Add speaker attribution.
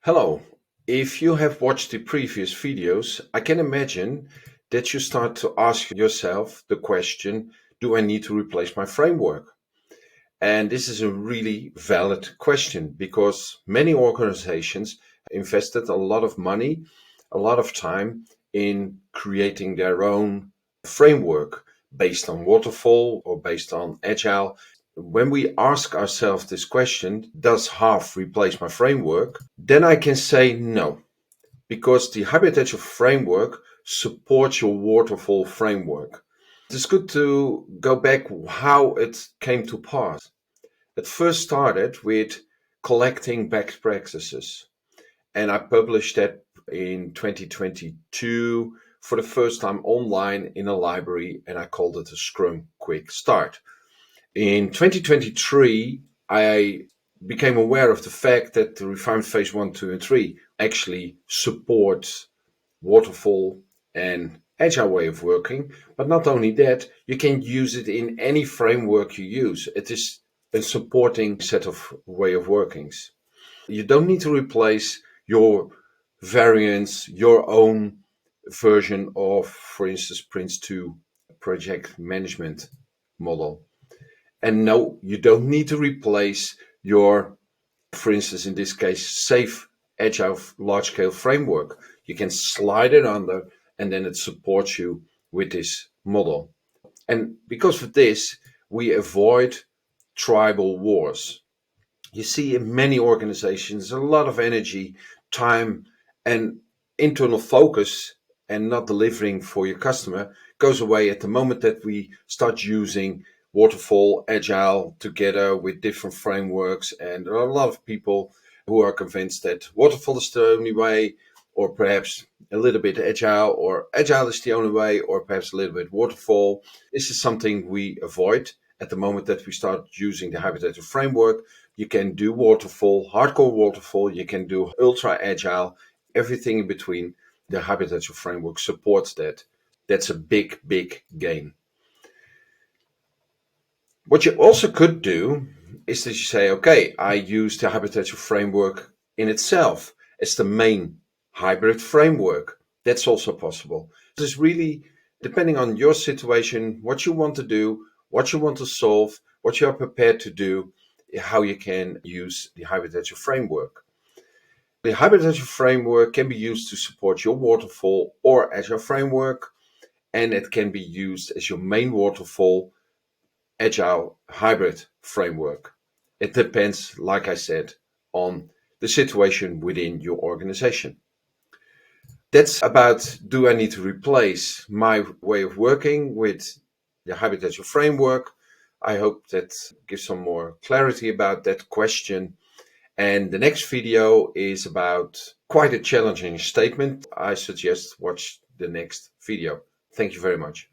Speaker 1: Hello. If you have watched the previous videos, I can imagine that you start to ask yourself the question, do I need to replace my framework? And this is a really valid question because many organizations invested a lot of money, a lot of time in creating their own framework based on waterfall or based on agile. When we ask ourselves this question, does half replace my framework? Then I can say no, because the hybrid agile framework supports your waterfall framework. It's good to go back how it came to pass. It first started with collecting best practices, and I published that in 2022 for the first time online in a library, and I called it a Scrum Quick Start. In 2023, I became aware of the fact that the refined phase 1, 2, and 3 actually supports waterfall and agile way of working. But not only that, you can use it in any framework you use. It is a supporting set of way of workings. You don't need to replace your variants, your own version of, for instance, Prince 2 project management model. And no, you don't need to replace your, for instance, in this case, safe agile large scale framework. You can slide it under and then it supports you with this model. And because of this, we avoid tribal wars. You see in many organizations a lot of energy, time, and internal focus and not delivering for your customer goes away at the moment that we start using waterfall, agile together with different frameworks. And there are a lot of people who are convinced that waterfall is the only way, or perhaps a little bit agile, or agile is the only way, or perhaps a little bit waterfall. This is something we avoid at the moment that we start using the hybrid agile framework. You can do waterfall, hardcore waterfall, you can do ultra agile, everything in between. The hybrid agile framework supports that. That's a big, big gain. What you also could do is that you say, okay, I use the hybrid agile framework in itself as the main hybrid framework. That's also possible. It's really depending on your situation, what you want to do, what you want to solve, what you are prepared to do, how you can use the hybrid agile framework. The hybrid agile framework can be used to support your waterfall or agile framework, and it can be used as your main waterfall agile hybrid framework. It depends, like I said, on the situation within your organization. That's about, do I need to replace my way of working with the hybrid agile framework? I hope that gives some more clarity about that question. And the next video is about quite a challenging statement. I suggest watch the next video. Thank you very much.